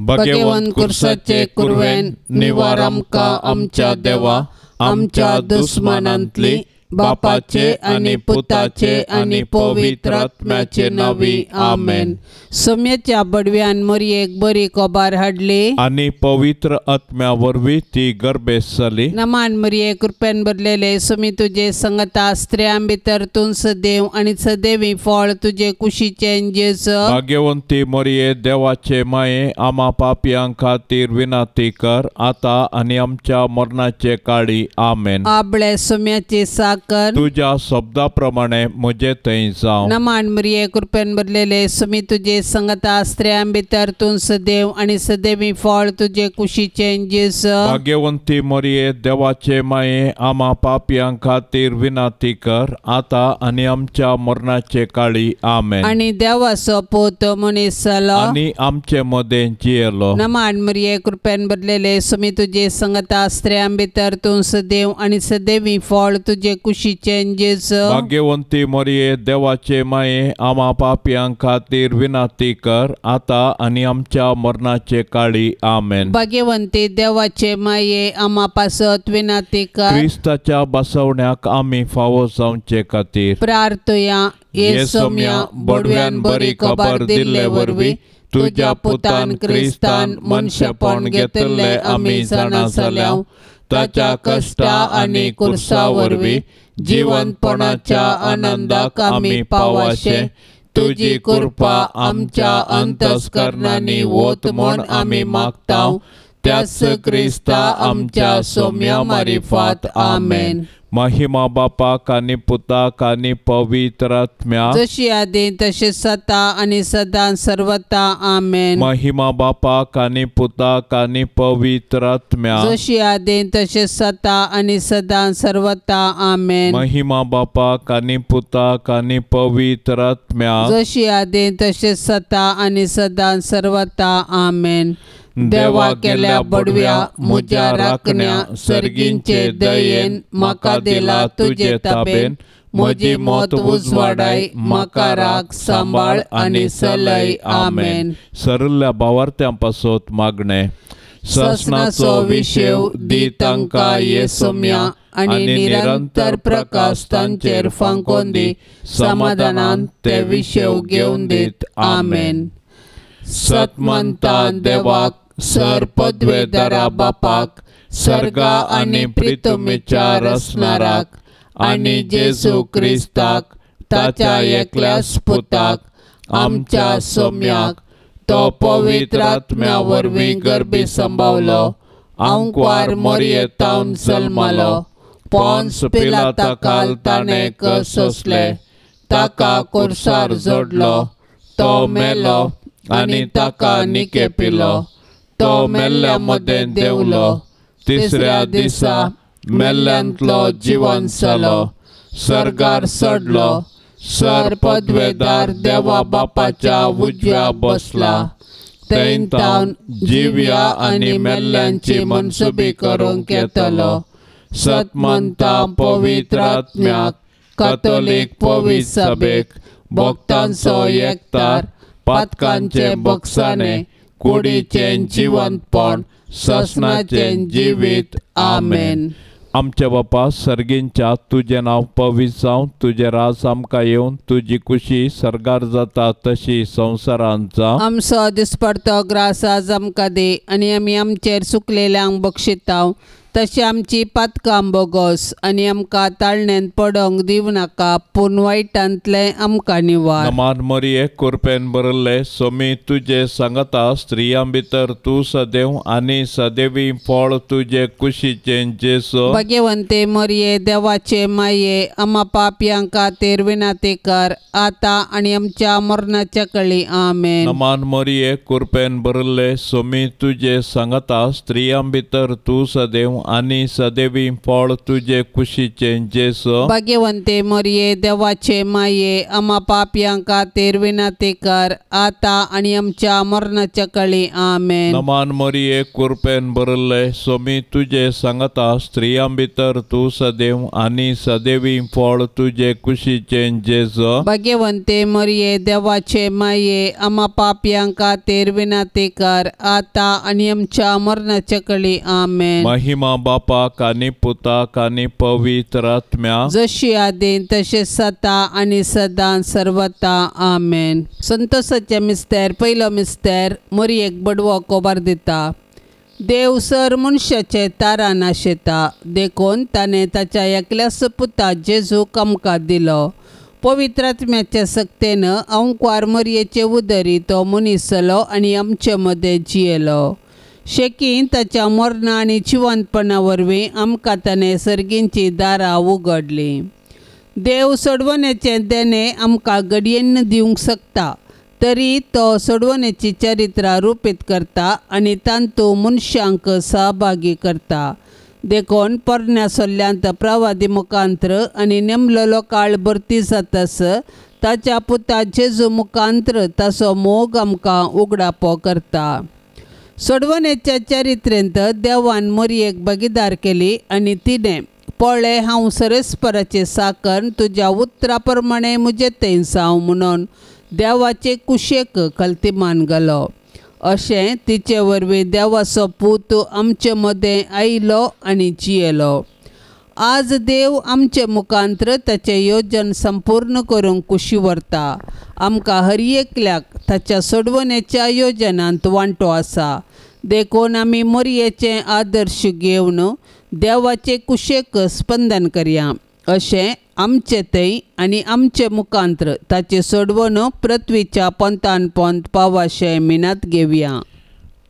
भगवंत कुर्साचे कुरवेन निवार आमकां आमच्या देवा, आमच्या दुस्मनांतली, बापाचे आनी पुताचे आनी पवित्र आत्म्याचे नावी आमेन। सोम्याच्या बडव्यान मरियेक बरी खबर हाडली आनी पवित्र आत्म्या वरवीं ती गर्भेस जाली। नमान मरिये कृपेन भरलेले सोमी तुजे संगता स्त्रियां भितर तूं सदैव आनी सदैवी फळ तुजे कुशीचे जेजू। भाग्यवंती मरिये देवाचे माये, आम्हा पापियां खातीर विनंती कर, आता आनी आमच्या मरणाचे काळी आमेन। आबळे सोम्याची साकर तुझ्या शब्दाप्रमाणे म्हजे थंय जावं। नमान मरिये कृपेन भरलेले सोमी तुजे संगता स्त्रियां भितर तूं सदैव आनी सदैवी फळ तुजे कुशीचे जेजू। भाग्यवंती मरिये देवाचे माये, आम्हा पापियां खातीर विनंती कर, आता आनी आमच्या मरणाचे काळी आमेन। आनी देवाचो पोत मनीस जालो आनी आमचे मदें जियेलो। नमान मरिये कृपेन भरलेले सोमी तुजे संगता स्त्रियां भितर तूं सदैव आनी सदैवी फळ तुजे कुशीचे जेजू। भाग्यवंती मरिये देवाचे माये, आम्हा पापियां खातीर विनंती कर, आता आनी आमच्या मरणाचे काळी आमेन। भाग्यवंती देवाचे माये, आम्हा पासत विनंती कर। क्रिस्ताच्या बसवण्याक आमी फावो जावचे खातीर प्रार्थया ये सोम्या बडव्यान बरी खबर दिल्ले वरवीं तुझ्या पुतान क्रिस्तान मनशापण घेतले आमी जाणा जाल्याव, ताच्या कष्टा आनी कुर्सा वरवीं जिवंतपणाच्या आनंदाक आमी पावाशे, तुजी कृपा आमच्या अंतस्करणांनी वोत म्हूण आमी मागताव, त्याच क्रिस्ता आमच्या सोम्या मारिफात आमेन। महिमा बापाक आनी पुताक आनी पवित्र आत्म्या, जशी आदी तशी सता आनी सदां सर्वता आमेन। महिमा बापाक आनी पुताक आनी पवित्र आत्म्या, जशी आदी तशी सता आनी सदां सर्वता आमेन। महिमा बापाक आनी पुताक आनी पवित्र आत्म्या, जशी आदी तशी सता आनी सदां सर्वता आमेन। देवा केल्या बडव्या म्हज्या राखण्या, सर्गींचे दयेन म्हाका दिला तुजे ताबेन, म्हजी मोत उजवाडाय, म्हाका राख सांबाळ आनी सलय आमेन। सरल्या भावार्थ्यां पासत मागणे। ससनाचो विशेव दी तांकां ये सोम्या, आनी निरंतर प्रकाश तांचेर फांकोन दी, समाधानान ते विशेव घेवन दीत आमेन। सतमंता देवाक, सर पदवेदारा बापाक, सर्गा आनी प्रितमेच्या रसनाराक, आनी जेजू क्रिस्ताक, ताच्या एकल्याच पुताक, आमच्या सोम्याक, तो पवित्र आत्म्या वरवीं गर्भी संभावलो, अंकवार मरियेतावन जल्मलो, पोन्स पिलाताकाल ताणें सोंसले, ताका कुर्सार जोडलो, तो मेलो आनी ताका निके पिलो, तो मेल्ल्या मदें देवलो, तिसऱ्या दिसा मेल्ल्यांतलो जिवंत जालो, सर्गार चडलो, सर पदवेदार देवा बापाच्या उजव्या बसला, थंय तावन जिव्या आनी मेल्ल्यांची मनसुबी करूंक येतलो। सतमंता पवित्र आत्म्याक, कातोलीक पवित्र सभेक, भक्तांचो एकतार, पातकांचे बक्षाने, कुडीचे जिवंतपण, ससनाचे जिवीत आमेन। आमच्या बापा सर्गींच्या, तुझे नाव पवित्र जावं, तुझे राज आमकां येवन, तुजी कुशी सर्गार जाता तशी संवसारांत जावं। आमचो दिसपडतो ग्रास आज आमकां दे, आनी आमी आमचेर चुकलेल्यांक बक्षिताव, तशी आमची पातकां बोगोस, आनी आमकां ताळणेन पडोंक दिव नाका, पूण वायटांतले आमकां निवार। नमान मरिये कृपेन भरले सोमी तुजे सांगता स्त्रियां भितर तूं सदैव आनी सदैवी फळ तुजे कुशीचे जेजू। भाग्यवंते मरिये देवाचे माये, आम्हा पापियां खातीर विनंती कर, आता आनी आमच्या मरणाच्या काळी आमेन। नमान मरिये कृपेन भरले सोमी तुजे सांगता स्त्रियां भितर तूं सदैव आनी सदैवी फळ तुझे कुशीचे जेसो भाग्यवंते मरिये देवाचे माये आम्हा पापियांका तेर विनंती कर आता आणि आमच्या मरणाच्या काळी आमेन. नमान मरिये कृपेन भरले स्वामी तुझे सांगता स्त्रियां भितर तू सदैव आनी सदैवी फळ तुझे कुशीचे जेसो भाग्यवंते मरिये देवाचे माये आम्हा पापियांका तेर विनंती कर आता आणि आमच्या मरणाच्या काळी आमेन. महिमा बापाक आनी पुताक आनी पवित्र आत्म्या जशी आदीन तसे सता आणि सदां सर्वता आमेन. संतोषाचे मिस्तेर पयलो मिस्तेर मरियेक बडवो कोबार दिता. देव सर मनशाचे तारा नाशेता देखून ताणें ताच्या एकल्याच पुता जेजूक आमकां दिलो. पवित्र आत्म्याच्या सक्तेन अंकवार मरियेचे उदरी तो मनीस जालो आनी आमचे मदें जियेलो. शेकीन ताच्या मरणा आनी जिवंतपणा वरवीं आमकां ताणें सर्गींची दारां उगडलीं. देव सोडवण्याचें देणें आमकां घडयेन दिवंक शकता तरी तो सोडवण्याची चरित्रां रुपीत करता आनी तांतूं मनशांक सहभागी करता. देखून पोरण्या सोल्ल्यांत प्रवादी मुखांत्र आनी नेमलेलो काळ भरती जातास ताच्या पुता जेजू मुखांत्र ताचो मोग आमकां उगडापो करता. सोडवण्याच्या चरित्रेंत देवान मरियेक भागीदार केली आनी तिणें पळय हांव सरस्पराचे साकण तुज्या उतरा प्रमाणे म्हजे थंय जावं म्हणून देवाचे कुशेक कल्तिमान घालो. अशें तिचे वरवीं देवाचो पूत आमचे मदें आयलो आनी जियेलो. आज देव आमचे मुखांत्र ताचें योजन संपूर्ण करूंक कुशी व्हरता. आमकां हर एकल्याक ताच्या सोडवण्याच्या योजनांत वांटो आसा. देखून आमी मरियेचे आदर्श घेवन देवाचे कुशेक स्पंदन करया. अशें आमचे थंय आनी आमचे मुखांत्र ताचे सोडवण पृथ्वीच्या पंतान पंत पावाशे मिनात घेवया.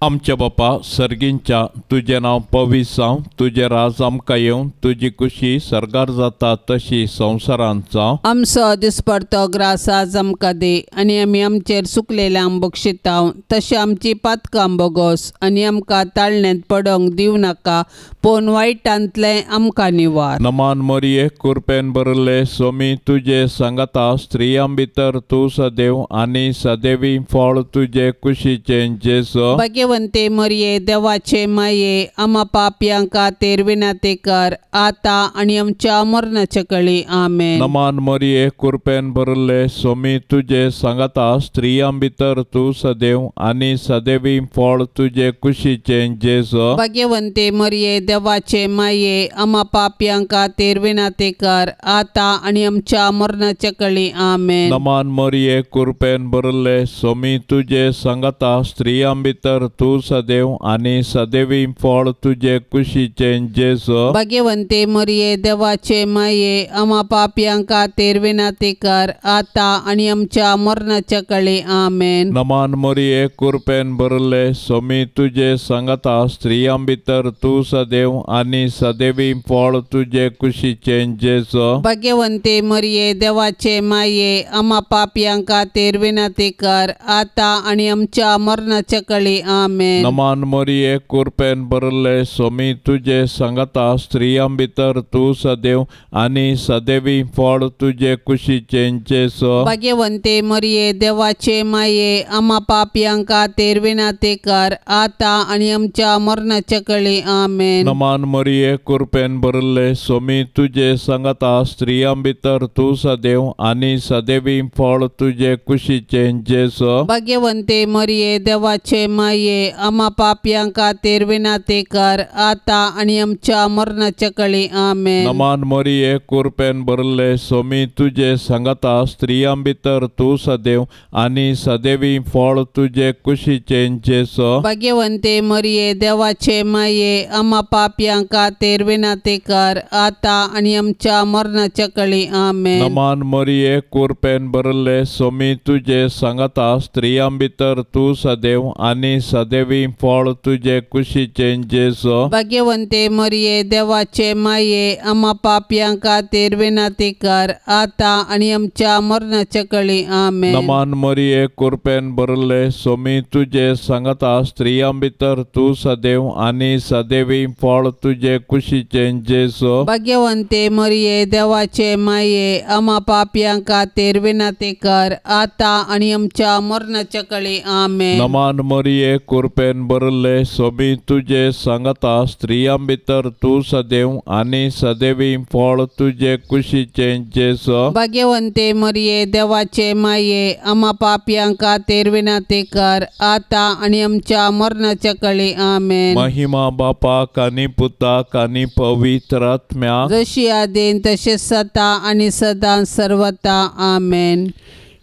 आमच्या बापा सर्गींच्या तुझे नांव पवित्र जावं तुझे राज आमकां येवं तुजी कुशी सर्गार जाता तशी संवसारांत जावं. आमचो दिसपडतो ग्रास आज आमकां दे आनी आमी आमचेर चुकलेल्यांक बक्षितांव तशें आमची पातकां बोगोस आनी आमकां ताळण्यांत पडोंक दिवं नाका पूण वायटांतलें आमकां निवार. नमान मरिये कृपेन भरले स्वामी तुझे सांगता स्त्रियां भितर तूं सदैव आनी सदैवी फळ तुझे कुशीचे जेसो भाग्यवंते मरिये देवाचे माये आम्हा पापियांका तेर विनंती कर आता आणि आमच्या मरणाच्या काळी आमेन. नमान मरिये कृपेन भरले स्वामी तुझे सांगता स्त्रियां भितर तूं सदैव आनी सदैवी फळ तुझे कुशीचे जेसो भाग्यवंते मरिये देवाचे माये आम्हा पापियांका तेर विनंती कर आता आणि आमच्या मरणाच्या काळी आमेन. नमान मरिये कृपेन भरले स्वामी तुझे सांगता स्त्रियां भितर तूं सदैव आनी सदैवी फळ तुझे कुशीचे जेसो भाग्यवंते मरिये देवाचे माये आम्हा पापियांका तेर विनंती कर आता आणि आमच्या मरणाच्या काळी आमेन. नमान मरिये कृपेन भरले स्वामी तुझे सांगता स्त्रियां भितर तूं सदैव आनी सदैवी फळ तुझे कुशीचे जेसो भाग्यवंते मरिये देवाचे माये आम्हा पापियांका तेर विनंती कर आता आणि आमच्या मरणाच्या काळी आमेन. नमान मरिये कृपेन भरले स्वामी तुझे सांगता स्त्रियां भितर तूं सदैव आनी सदैवी फळ तुझे कुशीचे जेसो भाग्यवंते मरिये देवाचे माये आम्हा पापियांका तेर विनंती कर आता आणि आमच्या मरणाच्या काळी आमेन. नमान मरिये कृपेन भरले स्वामी तुझे सांगता स्त्रियां भितर तूं सदैव आनी सदैवी फळ तुझे कुशीचे जेसो भाग्यवंते मरिये देवाचे माये आम्हा पापियांका तेर विनंती कर आता आणि आमच्या मरणाच्या काळी आमेन. नमान मरिये कृपेन भरले स्वामी तुझे सांगता स्त्रियां भितर तूं सदैव आनी सदैवी फळ तुझे कुशीचे जेसो भाग्यवंते मरिये देवाचे माये आम्हा पापियांका तेर विनंती कर आता आणि आमच्या मरणाच्या काळी आमेन. नमान मरिये कृपेन भरले स्वामी तुझे सांगता स्त्रियां भितर तूं सदैव आनी सदैवी फळ तुझे कुशीचे जेसो भाग्यवंते मरिये देवाचे माये आम्हा पापयां खातीर विनंती कर आता आणि आमच्या मरणाच्या कळी आमेन. नमान मरिये कृपेन भरले सोमी तुझे सांगता स्त्रियां भितर तू सदैव आणि सदैवी फळ तुझे कुशीचे जेसो भाग्यवंते मरिये देवाचे माये आम्हा पापयां खातीर विनंती कर आता आणि आमच्या मरणाच्या कळी आमेन. नमान मरिये कृपेन भरले सोमी तुझे सांगता स्त्रियां भितर तू सदैव आणि सदैवी फळ तुझे कुशीचे जेसो भाग्यवंते मरिये देवाचे माये आम्हा पापयां खातीर विनंती कर आता आणि आमच्या मरणाच्या कळी आमेन. महिमा बापाक आणि पुताक आणि पवित्र आत्म्याक जशी आदीन तसे सता आणि सदां सर्वता आमेन.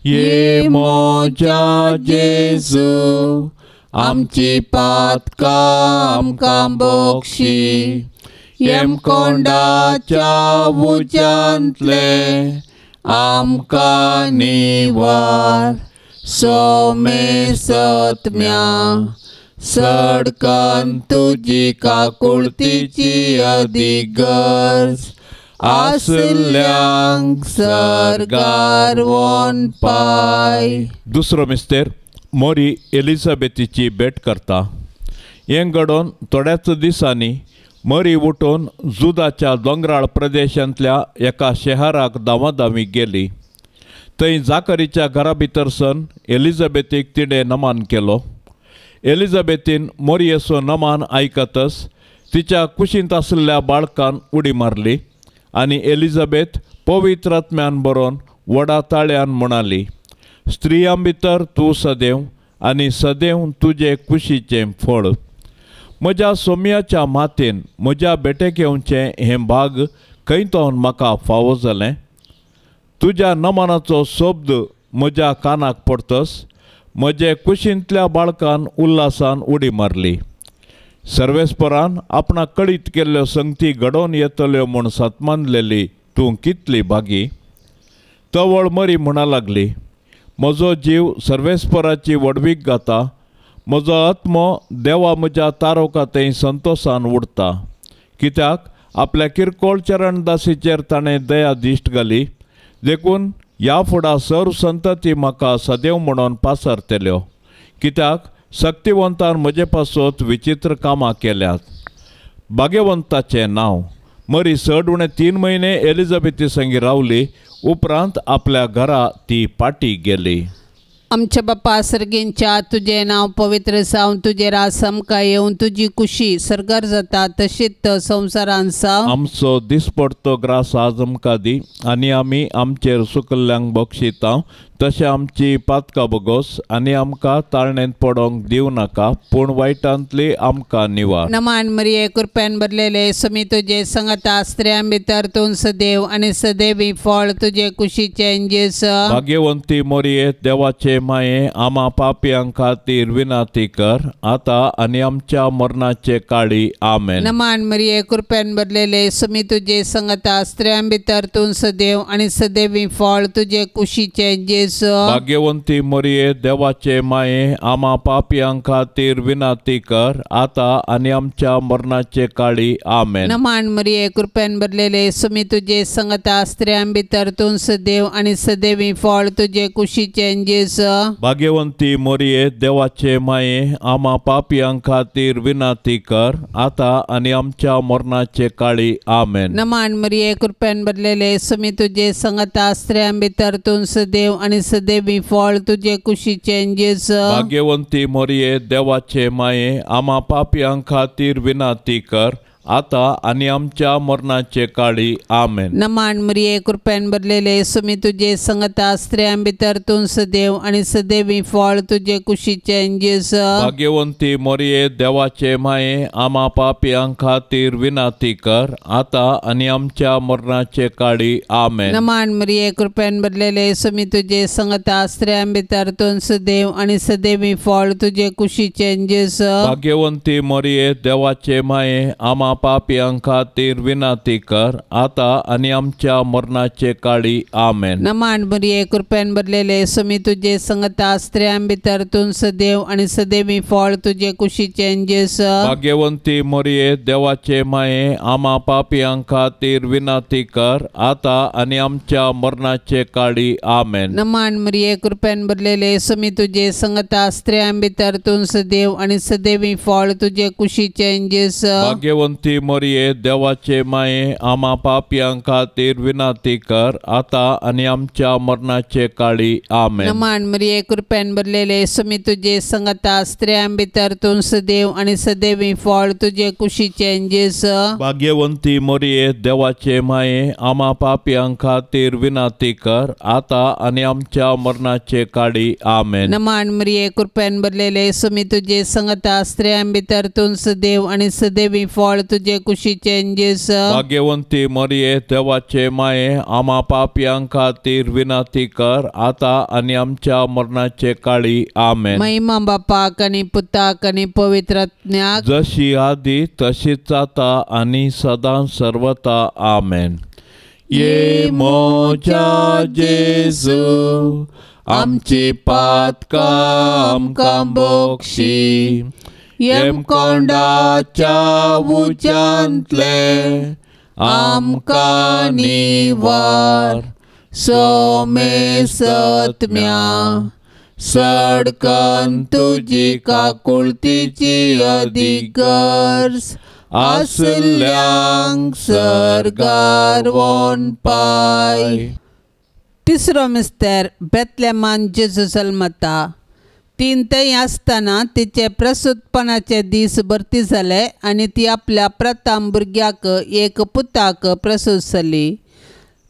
ये मोजा जेजू आमची पातका आमकां बोक्षी येम कोंडाच्या उजांतले आमकां निवार सोमे सत्म्या सडकन तुजी काकुळतीची अधिगर्ज आसल्यांक सरगार वोन पाय. दुसरो मिस्तेर मोरी एलिझाबेथीची भेट करता. हें घडोवन थोड्याच दिसांनी मरी उठून जुदाच्या दोंगराळ प्रदेशांतल्या एका शहराक धांवाधांवी गेली. थंय जाकरीच्या घरा भितर सन एलिझाबेथीक तिणें नमान केलो. एलिझाबेथीन मोरयेचो नमान आयकतच तिच्या कुशींत आसलेल्या बाळकान उडी मारली आनी एलिझाबेथ पवित्र आत्म्यान बरोवन व्हडा ताळ्यान म्हणाली, स्त्रियां भितर तूं सदैव आनी सदैव तुजे कुशीचें फळ. म्हज्या सोम्याच्या मातेन म्हज्या बेटेक येवचें हें भाग खंयतोन म्हाका फावो जालें. तुज्या नमनाचो शब्द म्हज्या कानाक पडतस म्हजे कुशींतल्या बाळकान उल्हासान उडी मारली. सर्वेस्परान आपणाक कळीत केल्ल्यो संगती घडोवन येतल्यो म्हूण सतमानलेली तूं कितली भागी. तवळ मरी म्हणा लागली, म्हजो जीव सर्वेस्पराची वडवीक घाता. म्हजो आत्मो देवा म्हज्या तारोका संतोशान उडटा. कित्याक आपल्या किरकोळ चरणदासीचेर ताणें दया दिश्ट घाली. देखून ह्या फुडा सर्व संतती म्हाका सदैव म्हणून पासरतल्यो. कित्याक शक्तिवंतान म्हजे पासत विचित्र कामां केल्यात. भाग्यवंताचें नांव. मरी 3 म्हयने एलिझाबेथी संगी रावली. उपरांत आपल्या घरा ती पाटी गेली. आमच्या बापा सर्गींच्या तुझे नाव पवित्र जावन तुझे राज समका येवन तुझी कुशी सरगर जाता तशीच संवसारान साव. आमचो दिसपडतो ग्रास आज आमकां दी आनी आमी आमचेर सुकल्ल्यांक बक्षिता. तशें आमची पातकां बगोस आनी आमकां ताळणेंत पडोंक दिवं नाका पूण वायटांतली आमकां निवार. नमान मरिये कृपेन भरलेले समी तुजे संगता स्त्रियां भितर तूं सदैव आनी सदैवी फळ तुजे कुशीचे जेसो. भाग्यवंती मोरये देवाचे माये आम्हा पापयांक खातीर विनंती कर आता आनी आमच्या मरणाचे काळी आमेन. नमान मरिये कृपेन भरलेले समी तुजे संगता स्त्रियां भितर तूं सदैव आनी सदैवी फळ तुजे कुशीचे जेसो. भाग्यवंती मोरये देवाचे माये आम्हा पापयांक खातीर विनंती कर आता आनी आमच्या मरणाचे काळी आमेन. नमान मरिये कृपेन भरलेले समी तुजे संगता स्त्रियां भितर तूं सदैव आनी सदैवी फळ तुजे कुशीचे जेसो. भाग्यवंती मोरये देवाचे माये आम्हा पापयांक खातीर विनंती कर आता आनी आमच्या मरणाचे काळी आमेन. नमान मरिये कृपेन भरलेले समी तुजे संगता स्त्रियां भितर तूं सदैव आनी सदैवी फळ तुजे कुशीचे जेसो. भाग्यवंती मोरये देवाचे माये आम्हा पापयांक खातीर विनंती कर आता आनी आमच्या मरणाचे काळी आमेन. नमान मरिये कृपेन भरलेले समी तुजे संगता स्त्रियां भितर तूं सदैव आनी सदैवी फळ तुजे कुशीचे जेसो. भाग्यवंती मोरये देवाचे माये आम्हा पापयांक खातीर विनंती कर आता आनी आमच्या मरणाचे काळी आमेन. नमान मरिये कृपेन भरलेले समी तुजे संगता स्त्रियां भितर तूं सदैव आनी सदैवी फळ तुजे कुशीचे जेसो. भाग्यवंती मोरये देवाचे माये आम्हा पापियां खातीर विनंती कर आता आणि आमच्या मरणाचे काळी आमेन. नमान बरी कृपेन भरलेले सुमी तुझे संगता स्त्रियां भितर तूं सदैव आणि सदैवी फळ तुझे कुशीचे जेस. भाग्यवंती मोरये देवाचे माये आम्हा पापियां खातीर विनंती कर आता आणि आमच्या मरणाचे काळी आमेन. नमान मरिये कृपेन भरलेले सुमी तुझे संगता स्त्रियां भितर तूं सदैव आणि सदैवी फळ तुझे कुशीचे जेस. भाग्यवंती मोरये देवाचे माये आम्हा पापियां खातीर विनंती कर आता आणि आमच्या मरणाचे काळी आमेन. नमान मरिये कृपेन भरलेले सुमी तुझे संगता स्त्रियां भितर तूं सदैव आणि सदैवी फळ तुझे कुशीचे जेस. भाग्यवंती मोरये देवाचे माये आम्हा पापियां खातीर विनंती कर आता आणि आमच्या मरणाचे काळी आमेन. नमान मरिये कृपेन भरलेले सुमी तुझे संगता स्त्रियां भितर तूं सदैव आणि सदैवी फळ तुझे कुशीचे जेस. भाग्यवंती मोरये देवाचे माये आम्हा पापियां खातीर विनंती कर आता आणि आमच्या मरणाचे काळी आमेन. महिमा बापाक आणि पुताक आणि पवित्र आत्म्याक जशी आधी तशीच आता आणि सदां सर्वता आमेन. ये मोच्या जेजू आमची पातकां आमकां बोक्षी येम कोंडाच्या उच्यांतले आमकां निवार सोमे सत्म्या सडकन तुजी काकुळतीची अधिगर्स आसल्यांक सरगार वोन पाय. तिसरो मिस्तेर बेतलेमान जेजू जल्मता. 3 तै आसतना तिचे प्रसूतपणाचे दीस भरती जाले आणि ती आपल्या प्रथम भुरग्याक एक पुताक प्रसूत जाली.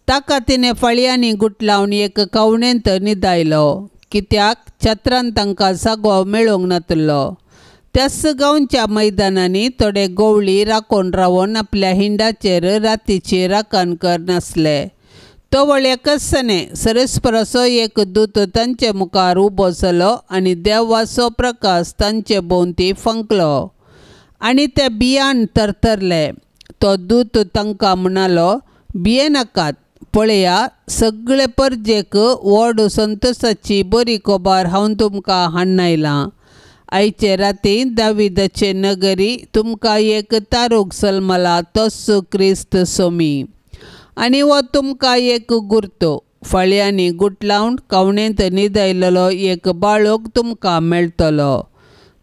ताका तिने फळयांनी गुटलावन एक कवणेंत न्हिदायलो कित्याक छत्रान तांकां जागो मेळूंक नातलो. त्याच गांवच्या मैदानांनी थोडे गवळी राखून रावून आपल्या हिंडाचेर रातीची राखण करनासले. तोवळ एकसने सरस्पराचो एक दूत तांचे मुखार उबो जालो आणि देवाचो प्रकाश तांचे भोंवती फंकलो आणि ते भियान तरतरले. तो दूत तांकां म्हणालो, भिये नाकात, पळया सगळे परजेक व्हड संतोशाची बरी खबर हांव तुमकां हाडून आयलां. आयचे राती दाविदाचे नगरी तुमकां एक तारूक जल्मला तोच क्रिस्त सोमी. आनी हो तुमकां एक गुर्तो फळयांनी गुटलावन कवणेंत न्हिदयल्लो एक बाळूक तुमकां मेळटलो.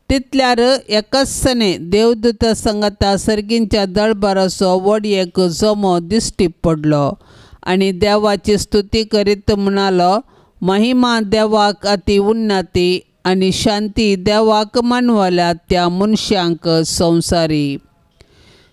तितल्यार एकसने देवदूता संगता सर्गींच्या दळबाराचो व्हड एक जोमो दिश्टी पडलो आनी देवाची स्तुती करीत म्हणालो, महिमा देवाक अति उन्नती आनी शांती देवाक मानवल्या त्या मनशांक संवसारी.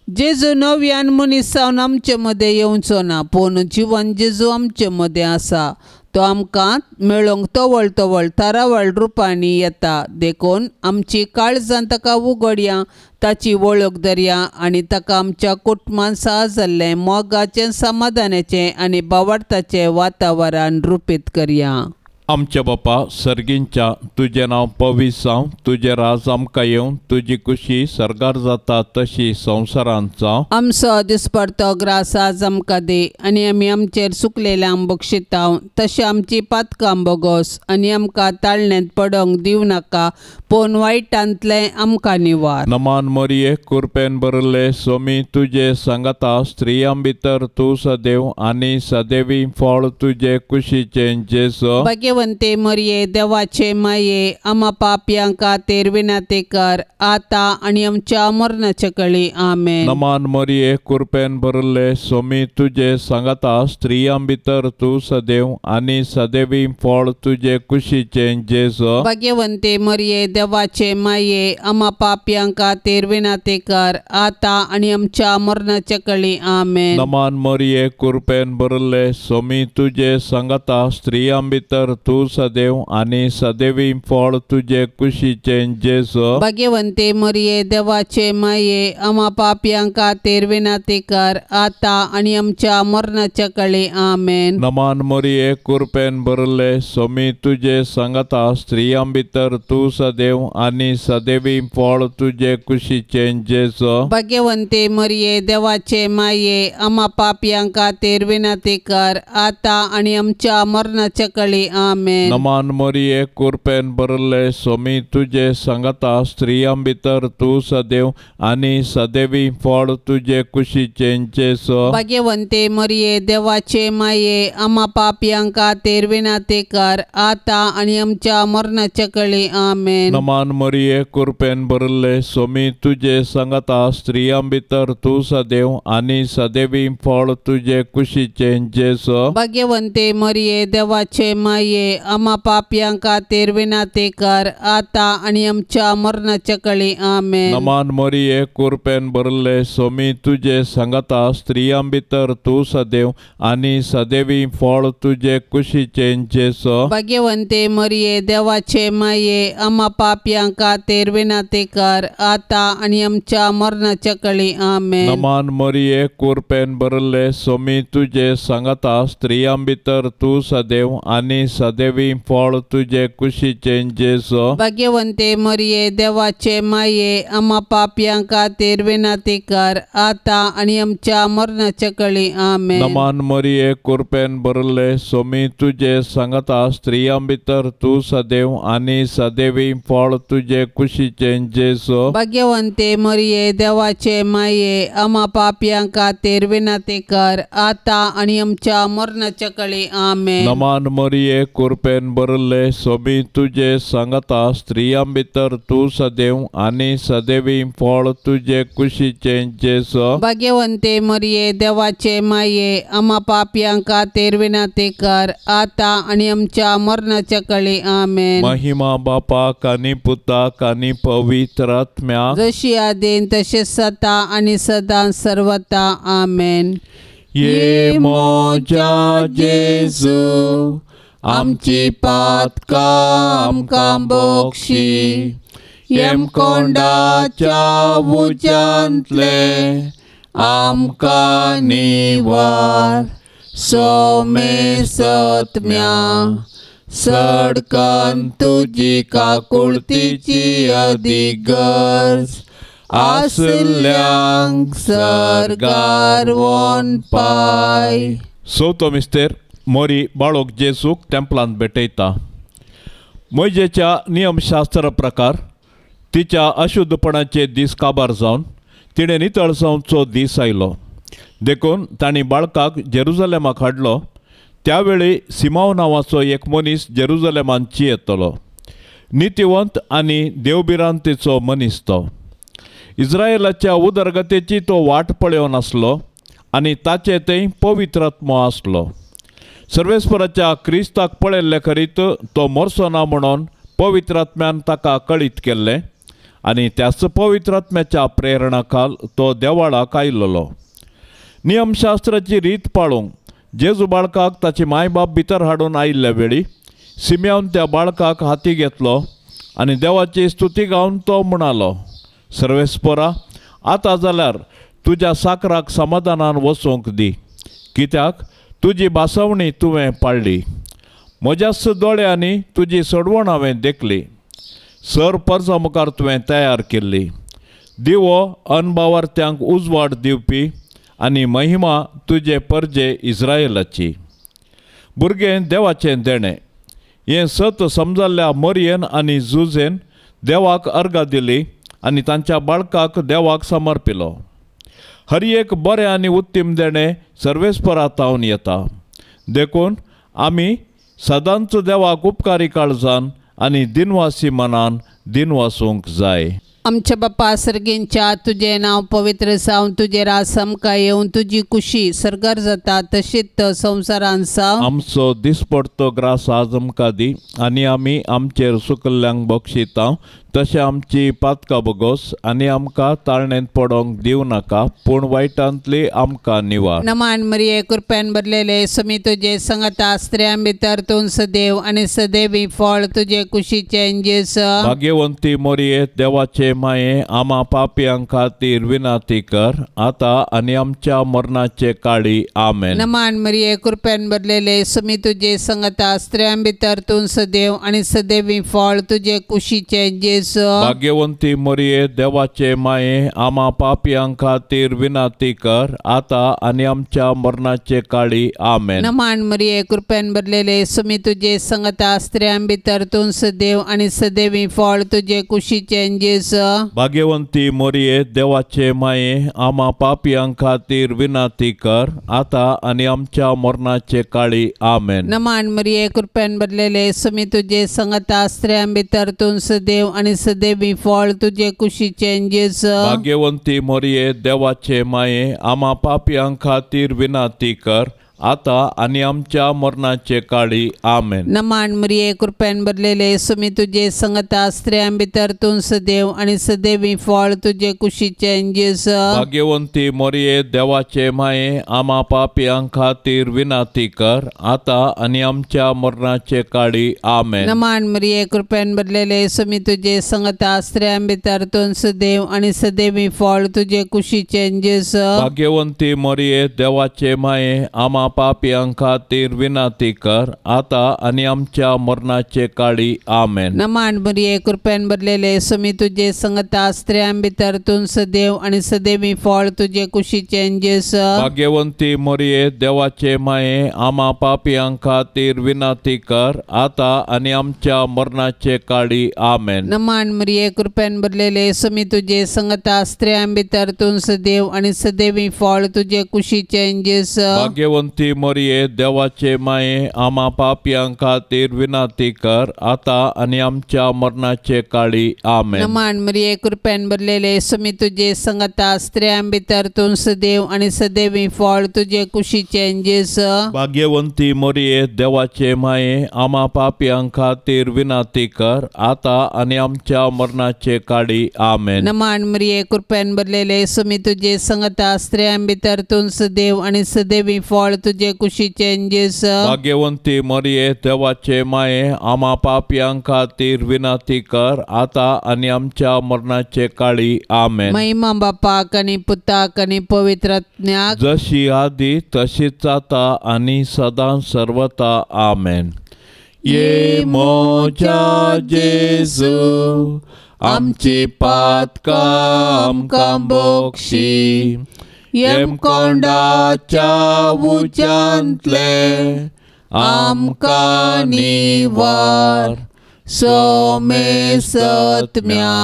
जेजू नव्यान मनीस जावन आमचे मदें येवचो ना, पूण जिवन जेजू आमचे मदें आसा. तो आमकां मेळोंक तवळ तवळ थारावळ रुपांनी येता. देखून आमची काळजां ताका उगडया, ताची वळख धरया आनी ताका आमच्या कुटुंबांत जाल्लें मोगाचें समाधानाचें आनी भावार्थाचें वातावरण रुपीत करया. आमच्या बापा सर्गींच्या तुझें नांव पवित्र जावं, तुजें राज आमकां येवं, तुजी खुशी सरगार जाता तशी संवसारांत जावं. आमचो दिसपडतो ग्रास आज आमकां दे आनी आमी आमचेर चुकलेल्यांक बक्षितांव, तशें आमची पातकां बोगोस आनी आमकां ताळणेंत पडोंक दिवं नाका, पूण वायटांतलें आमकां निवार. नमान मोरये कृपेन भरले सोमी तुजे सांगता स्त्रियां भितर तूं सदैव आनी सदैवी फळ तुजे कुशीचें जेजू. भाग्यवंते मरिये देवाचे माये आम्हा पापयां खातीर विनंती कर आता आनी आमच्या मरणाचे कळी आमेन. नमान मोरये कृपेन भरले सोमी तुजे सांगता स्त्रियां भितर तूं सदैव आनी सदैवी फळ तुजे कुशीचें जेजू. भाग्यवंते मरिये देवाचे माये आम्हा पापयां खातीर विनंती कर आता आनी आमच्या मरणाचे कळी आमेन. नमान मोरये कृपेन भरले सोमी तुजे सांगता स्त्रियां भितर तूं सदैव आनी सदैवी फळ तुजे कुशीचे जेजो. भाग्यवंते मरिये देवाचे माये आम्हा पापियांका तेर विनाती कर आता आणि आमच्या मरणाच्या काळी आमेन. नमान मोरये कृपेन भरले सोमी तुजे सांगता स्त्रियां भितर तूं सदैव आनी सदैवी फळ तुजे कुशीचे जेजो. भाग्यवंते मरिये देवाचे माये आम्हा पापियांका तेर विनाती कर आता आणि आमच्या मरणाच्या काळी आमेन. नमान मोरये कृपेन भरले सोमी तुजे सांगता स्त्रियां भितर तूं सदैव आनी सदैवी फळ तुजे कुशीचे जेजो. भाग्यवंते मरिये देवाचे माये आम्हा पापियांका तेर विनाती कर आता आणि आमच्या मरणाच्या काळी आमेन. नमान मोरये कृपेन भरले सोमी तुजे सांगता स्त्रियां भितर तूं सदैव आनी सदैवी फळ तुजे कुशीचे जेजो. भाग्यवंते मरिये देवाचे माये आम्हा पापियांका तेर विनाती कर आता आणि आमच्या मरणाच्या काळी आमेन. नमान मोरये कृपेन भरले सोमी तुजे सांगता स्त्रियां भितर तूं सदैव आनी सदैवी फळ तुजे कुशीचे जेजो. भाग्यवंते मरिये देवाचे माये आम्हा पापियांका तेर विनाती कर आता आणि आमच्या मरणाच्या काळी आमेन. नमान मोरये कृपेन भरले सोमी तुजे सांगता स्त्रियां भितर तूं सदैव आनी सदैवी फळ तुजे कुशीचे जेजो. भाग्यवंते मरिये देवाचे माये आम्हा पापियांका तेर विनाती कर आता आणि आमच्या मरणाच्या काळी आमेन. नमान मोरये कृपेन भरले सोमी तुजे सांगता स्त्रियां भितर तूं सदैव आनी सदैवी फळ तुजे कुशीचे जेजो. भाग्यवंते मरिये देवाचे माये आम्हा पापियांका तेर विनाती कर आता आणि आमच्या मरणाच्या काळी आमेन. नमान मोरये कृपेन भरले सोमी तुजे सांगता स्त्रियां भितर तूं सदैव आनी सदैवी फळ तुजे कुशीचे जेजो. भाग्यवंते मरिये देवाचे माये आम्हा पापियांका तेर विनाती कर आता आणि आमच्या मरणाच्या काळी आमेन. महिमा बापाक आनी पुताक आनी पवित्र आत्म्याक जशी आदीन तशें सता आणि सदां सर्वता आमेन. ये मोजा जेजू आमची पातकां आमकां बक्षी. येम कोंडाच्या उज्यांतले आमकां निवार. सोमे सत्म्या सडकान तुजी काकुळतीची अधिगर्ज आसल्यांक सरगार वोन पाय. चवथो मिस्तेर मोरी बाळोक जेसूक टेंपलांत भेटयता. मोइजेच्या नियमशास्त्र प्रकार तिच्या अशुद्धपणाचे दीस काबार जावन तिणें नितळ जावचो दीस आयलो देखून तांणी बाळकाक जेरुजलेमाक हाडलो. त्यावेळी सिमाव नांवाचो एक मनीस जेरुजलेमांत येतलो. नितिवंत आनी देवबिरांतेचो मनीस तो. इस्रायेलाच्या उदरगतेची तो वाट पळयोन नासलो आनी ताचे थंय पवित्र आत्मो आसलो. सर्वेस्पराच्या क्रिस्ताक पळयल्ले करीत तो मरचो ना म्हणून पवित्र आत्म्यान ताका कळीत केल्लें आनी त्याच पवित्र आत्म्याच्या प्रेरणा खाल तो देवाळाक आयिल्लो. नियमशास्त्राची रीत पाळूंक जेजू बाळकाक ताची मायबाप भितर हाडून आयिल्ले वेळी सिम्यावन त्या बाळकाक हाती घेतलो आनी देवाची स्तुती गावन तो म्हणालो, सर्वेस्परा, आतां जाल्यार तुज्या साकराक समाधानान वचूंक दी, कित्याक तुजी बासवणी तुवें पाळ्ळी. म्हज्याच दोळ्यांनी तुजी सडवण हांवें देखली. सर परसा मुखार तुवें तयार केल्ली. दिवो अनबावार्थ्यांक उजवाड दिवपी आनी महिमा तुजे परजे इस्रायेलाची. भुरगें देवाचें देणें. हें सत समजल्ल्या मरियेन आनी जुजेन देवाक अर्गां दिली आनी तांच्या बाळकाक देवाक समर्पिलो. हर एक बरें आनी उत्तीम देणें सर्वेस्परांतावन येता. देखून आमी सदांच देवाक उपकारी काळजान आनी दिनवासी मनान दिनवासूंक जाय. आमच्या बापा सर्गेंच्या तुझे नाव पवित्र जावन तुझे राज समका येवन तुझी कुशी सरगार जाता तशीच संवसारान जावं. आमचो दिसपडतो ग्रास आज आमकां दी आनी आमी आमचेर सुकल्ल्यांक बक्षिता. तशें आमची पातकां बगोस आनी आमकां ताळणेंत पडोंक दिवं नाका, पूण वायटांतली आमकां निवार. नमान मरिये कृपेन भरलेले समी तुझे संगता स्त्रियां भितर तूं सदैव आनी सदैवी फळ तुझे कुशीचे जेस. भाग्यवंती मोरये देवाचे माये आम्हा पापियां खातीर विनाती कर, आता आनी आमच्या मरणाचे काळी. आमेन. नमान मरिये कृपेन भरलेले समी तुझे संगता स्त्रियां भितर तूं सदैव आनी सदैवी फळ तुझे कुशीचे जेस. भाग्यवंती मोरये देवाचे माये आम्हा पापियां खातीर विनाती कर, आता आनी आमच्या मरणाचे काळी. आमेन. नमान मरिये कृपेन भरलेले समी तुझे संगता स्त्रियां भितर तूं सदैव आनी सदैवी फळ तुझे कुशीचे जेस. भाग्यवंती मोरये देवाचे माये आम्हा पापियां खातीर विनाती कर, आता आनी आमच्या मरणाचे काळी. आमेन. नमान मरिये कृपेन भरलेले समी तुझे संगता स्त्रियां भितर तूं सदैव आनी सदैवी फळ तुझे कुशीचे जेस. भाग्यवंती मोरये देवाचे माये आम्हा पापियां खातीर विनाती कर, आता आनी आमच्या मरणाचे काळी. आमेन. नमान मरिये कृपेन भरलेले समी तुझे संगता स्त्रियां भितर तूं सदैव आनी सदैवी फळ तुझे कुशीचे जेस. भाग्यवंती मोरये देवाचे माये आम्हा पापियां खातीर विनाती कर, आता आनी आमच्या मरणाचे काळी. आमेन. नमान मरिये कृपेन भरलेले समी तुझे संगता स्त्रियां भितर तूं सदैव आनी सदैवी फळ तुझे कुशीचे जेस. भाग्यवंती मोरये देवाचे माये आम्हा पापियां खातीर विनाती कर, आता आनी आमच्या मरणाचे काळी. आमेन. नमान मरिये कृपेन भरलेले समी तुझे संगता स्त्रियां भितर तूं सदैव आनी सदैवी फळ तुझे कुशीचे जेस. भाग्यवंती मोरये देवाचे माये आम्हा पापियां खातीर विनाती कर, आता आनी आमच्या मरणाचे काळी. आमेन. नमान मरिये कृपेन भरलेले समी तुझे संगता स्त्रियां भितर तूं सदैव आनी सदैवी फळ तुझे कुशीचे जेस. भाग्यवंती मोरये देवाचे माये आम्हा पापियां खातीर विनाती कर, आता आनी आमच्या मरणाचे काळी. आमेन. नमान मरिये कृपेन भरलेले समी तुझे संगता स्त्रियां भितर तूं सदैव आनी सदैवी फळ तुझे कुशीचे जेस. भाग्यवंती मोरये देवाचे माये आम्हा पापियां खातीर विनाती कर, आता आनी आमच्या मरणाचे काळी. आमेन. नमान मरिये कृपेन भरलेले समी तुझे संगता स्त्रियां भितर तूं सदैव आनी सदैवी फळ तुझे कुशीचे जेस. भाग्यवंती मोरये देवाचे माये आम्हा पापियां खातीर विनाती कर, आता आनी आमच्या मरणाचे काळी. आमेन. महिमा बापाक आनी पुताक आनी पवित्र आत्म्याक जशी आदी तशीच आता आनी सदां सर्वता. आमेन. ये मोच्या जेजू आमची पातकां आमकां बोगशी, येम कोंडाच्या उज्यांतले आमकां निवार. सोमे सत्म्या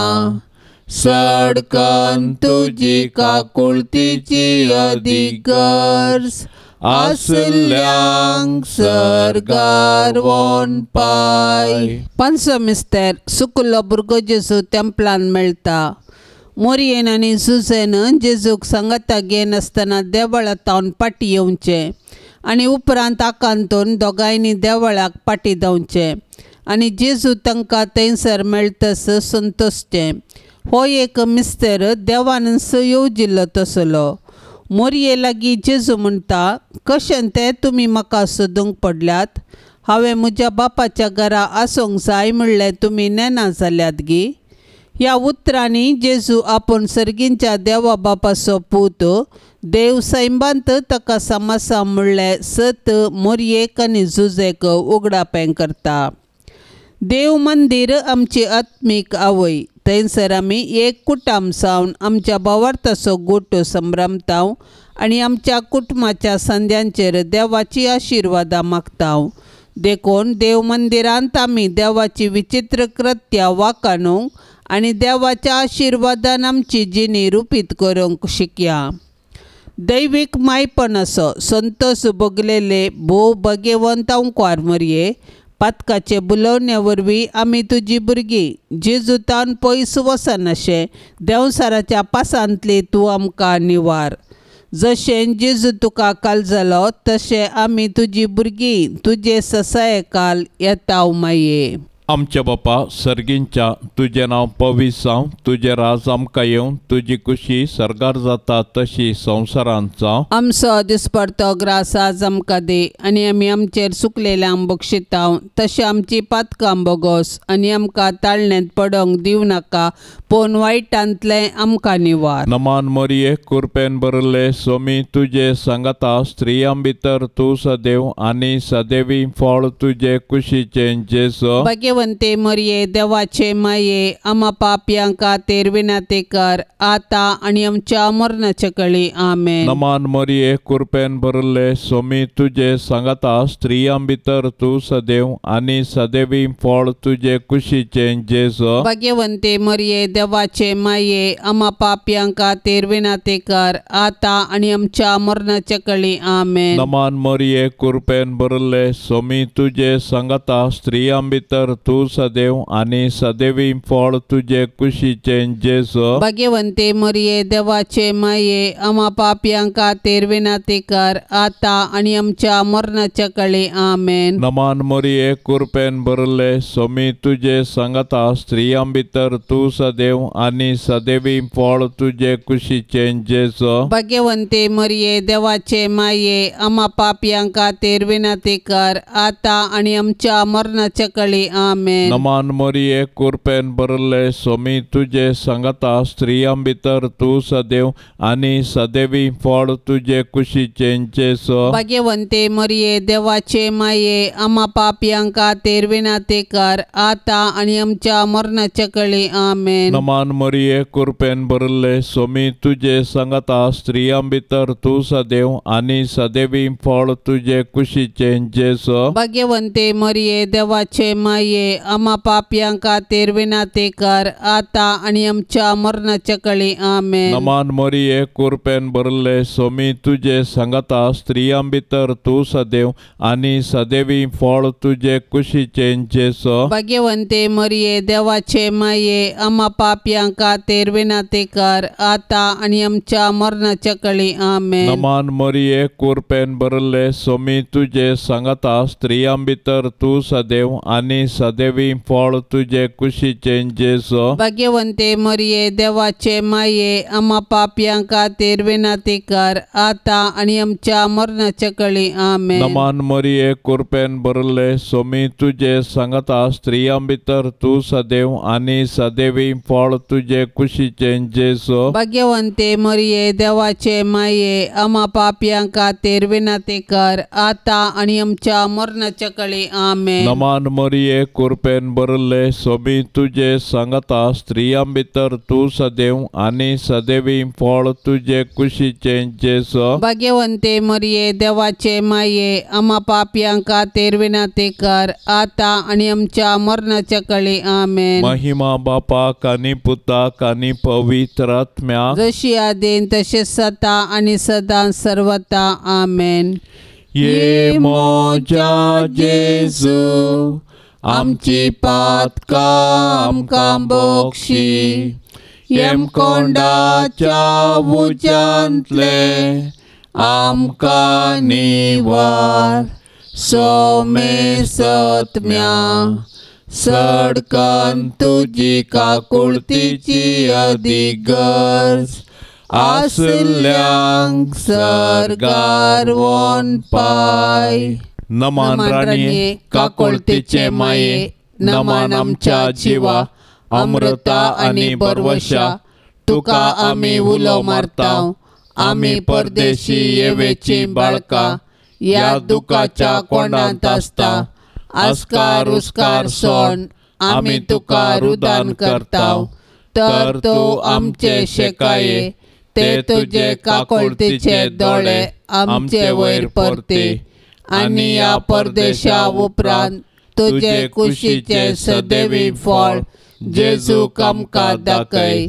सडकन तुजी काकुळतीची अधिगर्स, आसल्यांक सरगार वोन पाय. पंचो मिस्तेर सुकुलो भुरगो जेजू तेंपलान मेळटा. मोरयेन आनी झुजेन जेजूक सांगाता घेन आसतना देवळांत तावन पाटी येवचें आनी उपरांत आकांतून दोगांयनी देवळाक पाटी धांवचें आनी जेजू तांकां थंयसर मेळटस संतोसचें. हो एक मिस्तेर देवान येवजिल्लो तसलो. मोरये लागीं जेजू म्हणटा, कशें तें तुमी म्हाका सोदूंक पडल्यात? हांवें म्हज्या बापाच्या घरा आसूंक जाय म्हणलें तुमी नेना जाल्यात गी. ह्या उतरांनी जेजू आपूण सर्गींच्या देवा बापाचो पूत देव सैबांत ताका समासा म्हणलें सत मोरयेक आनी झुजेक उगडापें करता. देव मंदीर आमची आत्मीक आवय. थंयसर आमी एक कुटाम सावन आमच्या भावार्थाचो गोठ संभ्रमतांव आनी आमच्या कुटुंबाच्या संद्यांचेर देवाची आशिर्वादां मागतांव. देखून देव मंदिरांत आमी देवाची विचित्र कृत्यां वाखाणूंक आनी देवाच्या आशिर्वादान आमची जिणी रुपीत करूंक शिकया. दैवीक मायपणाचो संतोष भोगलेले भोव भाग्यवंत अंकवार मोरये, पातकाचे बुलोवण्या वरवीं आमी तुजी भुरगीं जेजूतान पयस वचनाशें देंवसाराच्या पासांतली तूं आमकां निवार. जशें जेजू तुका कालजलो तशें आमी तुजी भुरगीं तुजे ससाये काल येताव माये. आमच्या बापा सर्गींच्या तुझे नांव पवित्र जावं, तुझे राज आमकां येवं, तुजी कुशी सरकार जाता तशी संवसारांत जावं. आमचो दिसपडतो ग्रास आज आमकां दे, आनी आमी आमचेर चुकलेल्यांक बक्षितांव, तशें आमची पातकां बोगोस, आनी आमकां ताळण्यांत पडोंक दिवं नाका, पूण वायटांतलें आमकां निवार. नमान मरिये कृपेन भरले सोमी तुजे सांगता, स्त्रियां भितर तूं सदैव, आनी सदैवी फळ तुजे कुशीचें जेजू. भाग्यवंते मरिये देवाचे माये, आम्हा पापयांक खातीर विनंती कर, आतां आनी आमच्या मरणाचे कळी. आमेन. नमान मरिये कृपेन भरले सोमी तुजे सांगता, स्त्रियां भितर तूं सदैव, आनी सदैवी फळ तुजे कुशीचें जेजू. भाग्यवंते मरिये देवाचे माये, आम्हा पापयांक खातीर विनंती कर, आतां आनी आमच्या मरणाचे कळी. आमेन. नमान मरिये कृपेन भरले सोमी तुजे सांगता, स्त्रियां भितर तूं सदैव, आनी सदैवी फळ तुजे कुशीचें जेजू. भाग्यवंते मरिये देवाचे माये, आम्हा पापयांक खातीर विनंती कर, आतां आनी आमच्या मरणाचे कळी. आमेन. नमान मरिये कृपेन भरले सोमी तुजे सांगता, स्त्रियां भितर तूं सदैव, आनी सदैवी फळ तुजे कुशीचें जेजू. भाग्यवंते मरिये देवाचे माये, आम्हा पापयांक खातीर विनंती कर, आतां आनी आमच्या मरणाचे कळी. आमेन. नमान मरिये कृपेन भरले सोमी तुजे सांगता, स्त्रियां भितर तूं सदैव, आनी सदैवी फळ तुजे कुशीचें जेजू. भाग्यवंते मरिये देवाचे माये, आम्हा पापयांक खातीर विनंती कर, आतां आनी आमच्या मरणाचे कळी. आमेन. नमान मरिये कृपेन भरले सोमी तुजे सांगता, स्त्रियां भितर तूं सदैव, आनी सदैवी फळ तुजे कुशीचें जेजू. भाग्यवंते मरिये देवाचे माये, आम्हा पापयांक खातीर विनंती कर, आतां आनी आमच्या मरणाचे कळी. आमेन. नमान मरिये कृपेन भरले सोमी तुजे सांगता, स्त्रियां भितर तूं सदैव, आनी सदैवी फळ तुजे कुशीचें जेजू. भाग्यवंते मरिये देवाचे माये, आम्हा पापयांक खातीर विनंती कर, आतां आनी आमच्या मरणाचे कळी. आमेन. नमान मरिये कृपेन भरले सोमी तुजे सांगता, स्त्रियां भितर तूं सदैव, आनी सदैवी फळ तुजे कुशीचें जेजू. भाग्यवंते मरिये देवाचे माये, आम्हा पापयांक खातीर विनंती कर, आतां आनी आमच्या मरणाचे कळी. आमेन. नमान मरिये कृपेन भरले सोमी तुजे सांगता, स्त्रियां भितर तूं सदैव, आनी सदैवी फळ तुजे कुशीचें जेजू. भाग्यवंते मरिये देवाचे माये, आम्हा पापयांक खातीर विनंती कर, आतां आनी आमच्या मरणाचे कळी. आमेन. नमान मरिये कृपेन भरले सोमी तुजे सांगता, स्त्रियां भितर तूं सदैव, आनी सदैवी फळ तुजे कुशीचें जेजू. भाग्यवंते मरिये देवाचे माये, आम्हा पापयांक खातीर विनंती कर, आतां आनी आमच्या मरणाचे कळी. आमेन. महिमा बापाक आनी पुताक आनी पवित्र आत्म्याक, जशी आदीन तशें सता आनी सदां सर्वता. आमेन. ये मोजा जेजू, आमची पातकां आमकां बक्षी, येम कोंडाच्या उज्यांतले आमकां निवार. सोमे सत्म्या सडकन तुजी काकुळतीची अधिगर्ज, आसल्यांक सरकार वोन पाय. नमान राणये काकुळतीचे माये, नमान आमच्या जिवा, अमृता आनी बरवशा, तुका आमी उलो मारताव. आमी परदेशी येवेची बाळकां, या दुखाच्या कोंडांत आसता. आस्कार उस्कार सोड, आमी तुका रुदान करताव. तर तूं आमचे शेकाये, ते तुजे काकुळतीचे दोळे आमचे वयर परते. आनी ह्या परदेशा उपरांत तुजे कुशीचे सदैवी फळ जेजूक आमकां दाखय.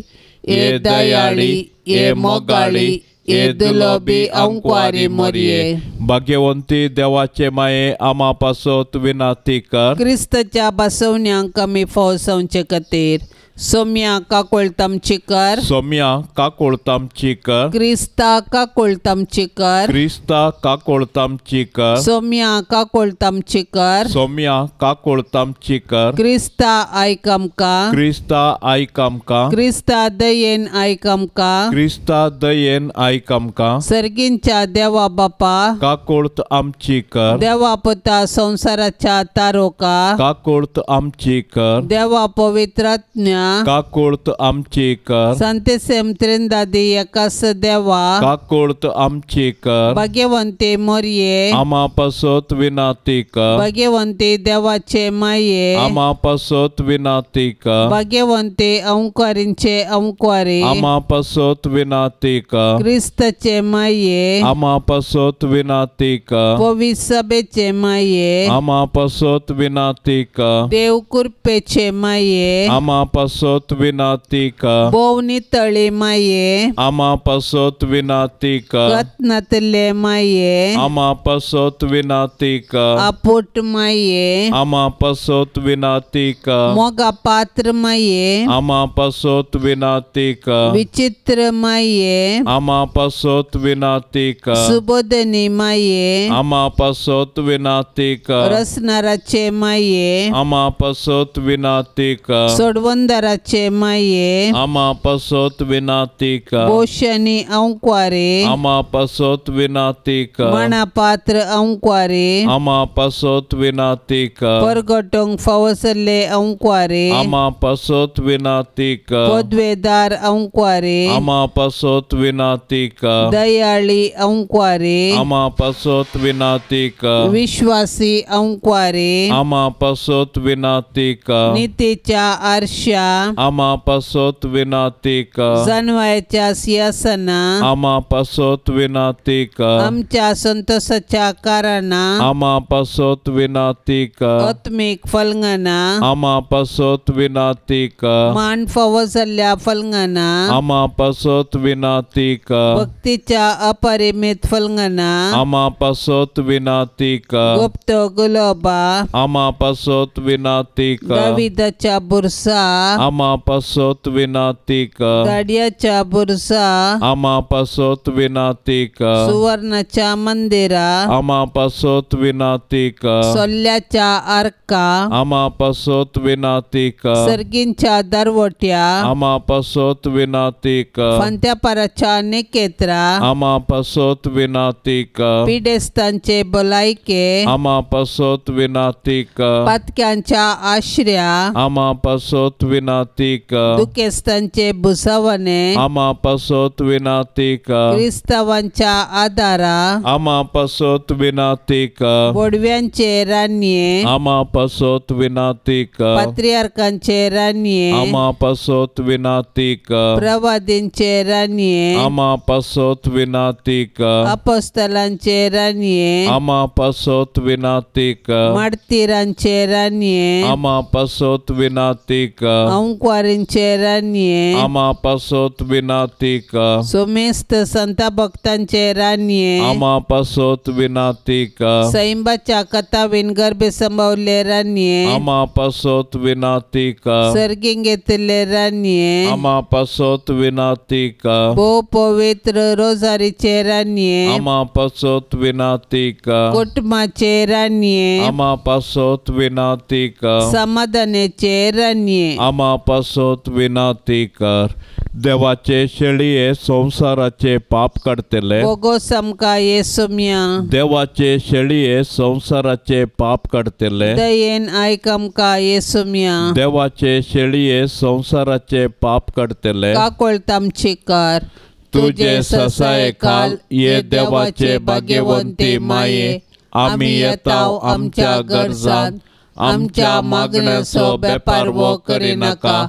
ये दयाळी, ये मोगाळी, ये दुलोबी अंकवारी मरिये. भाग्यवंती देवाचे माये, आम्हा पासत विनंती कर. क्रिस्ताच्या बसवण्यांक कमी फावसावचे खातीर सोम्या काकोळताम चिकर सोम्या काकोळताम चिकर क्रिस्ता काकोळताम चिकर क्रिस्ता काकोळताम चिकर सोम्या काकोळताम चिकर सोम्या काकोळताम चिकर क्रिस्ता आयकमका क्रिस्ता आयकमका क्रिस्ता दयेन आयकमका क्रिस्ता दयेन आयकमका सर्गींच्या देवा बापा काकोळत आमची कर देवा पुता संसाराच्या तारोका काकोळत आमची कर देवा पवित्रज्ञ काकोळत आमची कर संते सेमत्रेंदादी एकास देवा काकोळत आमची कर भाग्यवंते मोरये आमा पसोत विनाती कर भाग्यवंते देवाचे माये आमा पसोत विनाती कर भाग्यवंते अंकुरींचे अंकुरी आमा पसोत विनाती कर क्रिस्तचे माये आमा पसोत विनाती कर पवित्र सभेचे माये आमा पसोत विनाती कर देव कृपेचे माये आमा पसोत विनाती कर बोवनी तळी माये आमा पसोत विनाती कर कतनातले माये आमा पसोत विनाती कर आपुट माये आमा पसोत विनाती कर मोगा पात्र माये आमा पसोत विनाती कर विचित्र माये आमा पसोत विनाती कर सुबोधनी माये आमा पसोत विनाती कर रसनाराचे माये आमा पसोत विनाती कर सोडवंदराचे माये आमा पसोत विनाती कर बोशनी अंकुरे आमा पसोत विनाती कर मनापात्र अंकुरे आमा पसोत विनाती कर परगटोंग फवसले अंकुरे आमा पसोत विनाती कर पदवेदार अंकुरे आमा पसोत विनाती कर दयाळी अंकुरे आमा पसोत विनाती कर विश्वासी अंकुरे आमा पसोत विनाती कर नीतीच्या आरशा आमा पसोत विनाती कर जानवायच्या सिंहासना आमा पसोत विनाती कर आमच्या संतोषाच्या कारणा आमा पसोत विनाती कर आत्मिक फलंगना आमा पसोत विनाती कर मान फवसल्या फलंगना आमा पसोत विनाती कर भक्तीच्या अपरिमित फलंगना आमा पसोत विनाती कर गुप्त गुलाबा आमा पसोत विनाती कर दाविदाच्या बुरसा आमा पसोत विनाती कर गाड्याच्या बुरसा आमा पसोत विनाती कर सुवर्णाच्या मंदिरा आमा पसोत विनाती कर सोल्ल्याच्या आर्का आमा पसोत विनाती कर सर्गींच्या दरवट्या आमा पसोत विनाती कर फंत्यापाराच्या नेकेत्रा आमा पसोत विनाती कर पिडेस्तांचे बोलायके आमा पसोत विनाती कर पातक्यांच्या आश्र्या आमा पसोत विनाती कर दुखेस्तांचे भुसावणे आमा पसोत विनाती कर क्रिस्तावांच्या आदारा आमा पसोत विनाती कर बोडव्यांचे रान्ये आमा पसोत विनाती कर पात्रियार्कांचे रान्ये आमा पसोत विनाती कर प्रवादींचे रान्ये आमा पसोत विनाती कर अपोस्तलांचे रान्ये आमा पसोत विनाती कर माडतीरांचे रान्ये आमा पसोत विनाती कर अंकुरींचे रान्ये आमा पसोत विनाती कर सोमेस्त संत भक्तांचे रान्ये आमा पसोत विनाती कर सैंबाच्या कथावीन गर्भे संभवले रान्ये आमा पसोत विनाती कर सर्गिंगेतले रान्ये आमा पसोत विनाती कर भो पवित्र रोजारीचे रान्ये आमा पसोत विनाती कर कुटुंबाचे रान्ये आमा पसोत विनाती कर समाधानाचे रान्ये आमा पसोत विनाती कर देवाचे शेळये संसाराचे पाप काढतले बोगो समका येसुम्या देवाचे शेळये संसाराचे पाप काढतले दयेन आयकमका येसुम्या देवाचे शेळये संसाराचे पाप काढतले काकोळताम चिकर तुझे ससाय काल ये देवाचे भाग्यवंती माये आम्ही येताव आमच्या गरजान आमच्या मागण्याचो बेपार वो करिनाका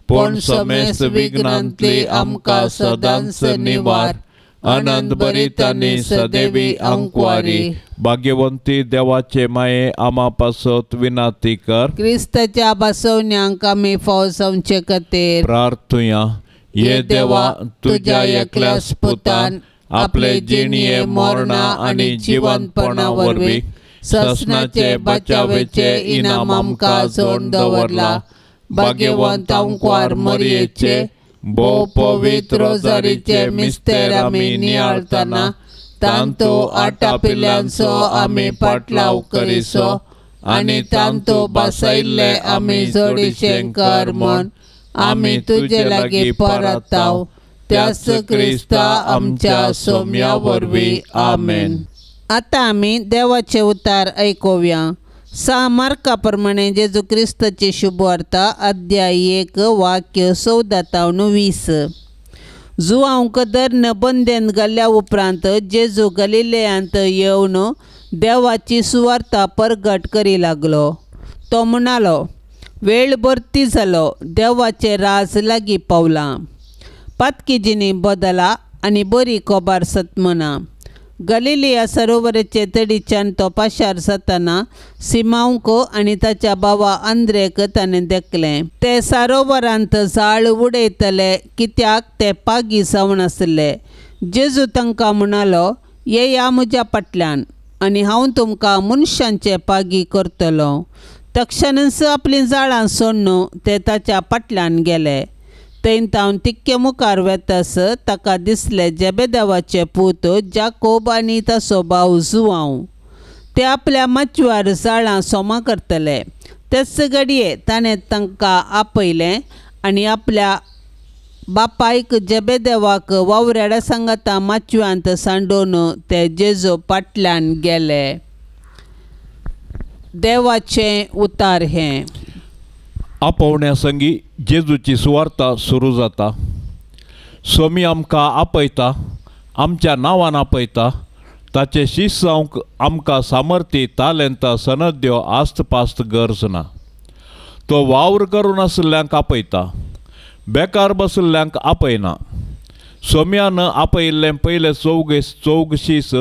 पण समेस विघ्नांतली आमकां सदांच निवार आनंद भरितांनी सदैवी अंकुरी भाग्यवंती देवाचे माये आमा पासत विनाती कर क्रिस्ताच्या बसवण्यांक आमी फौसवचे खातीर प्रार्थुया ये देवा तुझ्या एकल्याच पुतान आपले जिणये मोरणा आणि जिवंतपणा वरवीं ससनाचे बचावेचे इनाम आमकां जोड दवरला भाग्यवंतांकार मरियेचे भोव पवित्र रोजारीचे मिस्तेर आमी नियाळतना तांतो आटा पिल्ल्यांचो आमी पाटलाव करिसो आनी तांतो बसयल्ले आमी जोडिशें कर म्हूण आमी तुजे लागीं परताव त्याच क्रिस्ता आमच्या सोम्या वरवीं आमेन. आतां आमी देवाचे उतार ऐकोवया. 6 मार्का प्रमाणे जेजू क्रिस्ताची शुभवार्ता अध्याय 1 वाक्य 14-20. जुआंक धरण बंदेन घाल्या उपरांत जेजू गलिलेयांत येवन देवाची सुवार्ता परगट करी लागलो. तो म्हणालो, वेळ भरती जालो, देवाचे राज लागीं पावलां. पातकिजिनी बदला आनी बरी कोबार सतमना. गलिलिया सरोवराचे तडीच्यान तो पाशार जातना सिमांक आनी ताच्या भावा आंद्रेक ताणें देखलें. ते सरोवरांत जाळ उडयतले कित्याक ते पागी जावन आसले. जेजू तांकां म्हणालो, येया म्हज्या फाटल्यान आनी हांव तुमकां मनशांचे पागी करतलो. तक्षणच आपलीं जाळां सोडून ते ताच्या फाटल्यान गेले. थंय तावन तिक्के मुखार वेतस ताका दिसले जेबेदेवाचे पूत जाकोब आनी ताचो भाव जुआंव. ते आपल्या माचवार जाळां सोमा करतले. तेच घडये ताणें तांकां आपयलें आनी आपल्या बापायक जेबेदेवाक वावऱ्याडा सांगाता माचव्यांत सांडून ते जेजू फाटल्यान गेले. देवाचें उतार हें. आपोवण्या संगी जेजूची सुवार्ता सुरू जाता. सोमी आमकां आपयता, आमच्या नांवान आपयता. ताचे शिश्य जावंक आमकां सामर्थी तालेंतां सनद्यो आस्त पास्त गरज ना. तो वावर करून आसल्ल्यांक आपयता, बेकार बसल्ल्यांक आपयना. सोम्यान आपयिल्ले पयले चौग शीस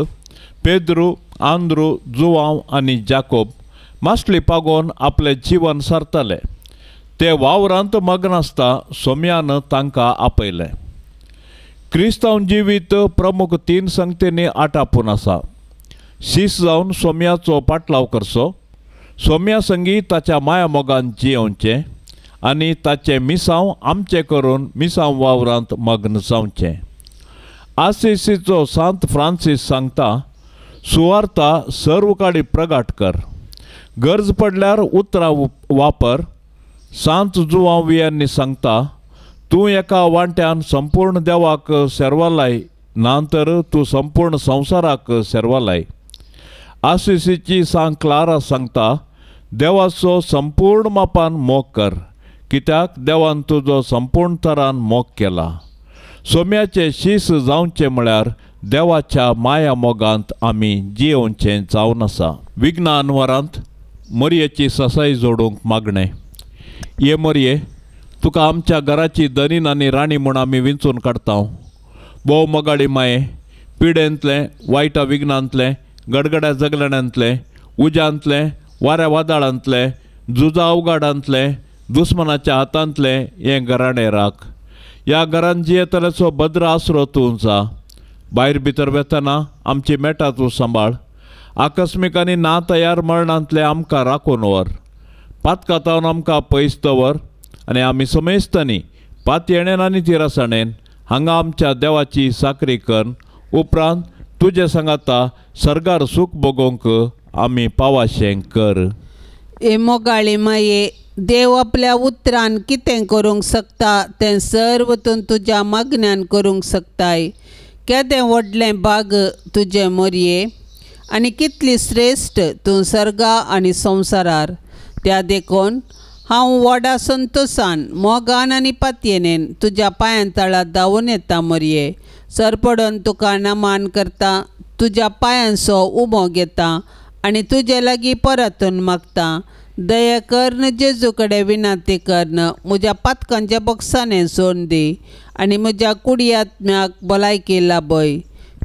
पेद्रू, आंद्रू, जुआंव आनी जाकोब मासली पागोवन आपलें जीवन सरतले. ते वावरांत मग्न आसता सोम्यान तांकां आपयलें. क्रिस्तांव जिवीत प्रमुख 3 संगतींनी आटापून आसा. शीस जावन सोम्याचो पाटलाव करचो, सोम्या संगी ताच्या माया मोगान जियोवचें आनी ताचे मिसांव आमचें करून मिसांव वावरांत मग्न जावचें. आसिसीचो सांत फ्रांसीस सांगता, सुवार्ता सर्व काडी प्रगाट कर, गरज पडल्यार उतरां वापर. सांत जुआंव यांनी सांगता, तूं एका वांट्यान संपूर्ण देवाक सेरवा लाय, नांतर तूं संपूर्ण संवसाराक सेरवा लाय. आसिसीची सांत क्लारा सांगता, देवाचो संपूर्ण मापान मोग कर, कित्याक देवान तुजो संपूर्ण तरान मोग केला. सोम्याचे शीस जावचें म्हळ्यार देवाच्या माया मोगांत आमी जियोवचें जावन आसा. विज्ञान वरांत मरयेची ससाई जोडूंक मागणें. ये मरये, तुका आमच्या घराची दनीन आनी राणी म्हूण आमी विंचून काडटा. भोव मोगाळी माये, पिडेंतलें, वायटा विघ्नांतलें, गडगड्या जगलण्यांतलें, उज्यांतलें, वाऱ्या वादळांतलें, झुजा अवघाडांतलें, दुस्मनाच्या हातांतलें हें घराणें राख. ह्या घरान जियेतल्याचो भद्र आसरो तूं जा. भायर भितर वेतना आमची मेटां तूं सांबाळ. आकस्मीक आनी ना तयार मरणांतले आमकां राखून व्हर. पातकातावन आमकां पयस दवर आनी आमी समेजतनी पात येणेन आनी तिरासाणेन हांगा आमच्या देवाची साकरी कर. उपरांत तुजे सांगाता सर्गार सूख भोगोवंक आमी पावाशें कर. ए मोगाळी माये, देव आपल्या उतरान कितें करूंक शकता तें सर्व तूं तुज्या मागण्यान करूंक शकताय. केदें व्हडलें भाग तुजे मरये आनी कितली श्रेश्ठ तूं सर्गा आनी संवसारार. त्या देखून हांव व्हडा संतोशान मोगान आनी पातयेनेन तुज्या पांयां तळार धांवून येता मरये. सरपडोन तुका नमान करता, तुज्या पांयांचो उबो घेता आनी तुजे लागीं परतून मागता. दया करन जेजू कडेन विनंती करन, म्हज्या पातकांच्या बॉक्सांनी सोडून दी आनी म्हज्या कुडी आत्म्याक भलायकी लाभय.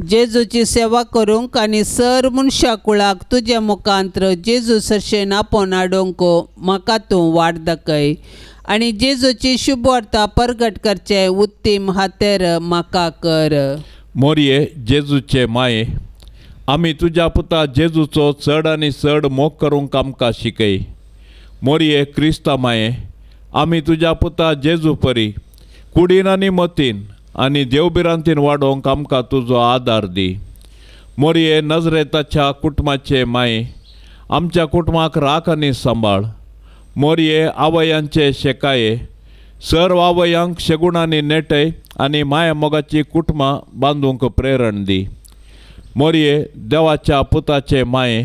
जेजूची सेवा करूंक आनी सर मनशा कुळाक तुजे मुखांत्र जेजू सरशेन आपोवन हाडूंक म्हाका तूं वाट दाखय आनी जेजूची शुभवार्ता परगट करचे उत्तीम हातेर म्हाका कर. मोरये जेजूचे माये, आमी तुज्या पुता जेजूचो चड आनी चड मोग करूंक आमकां शिकय. मोरये क्रिस्ता माये, आमी तुज्या पुता जेजू परी कुडीन आनी मतीन आनी देवबिरांतीन वाडोवंक आमकां तुजो आदार दी. मोरये नजरेताच्या कुटुंबाचे माये आमच्या कुटुंबाक राख आनी सांबाळ. मोरये आवयांचे शेकाये सर्व आवयांक शेगुणांनी नेटय आनी माया मोगाची कुटुंबां बांदूंक प्रेरण दी. मोरये देवाच्या पुताचे माये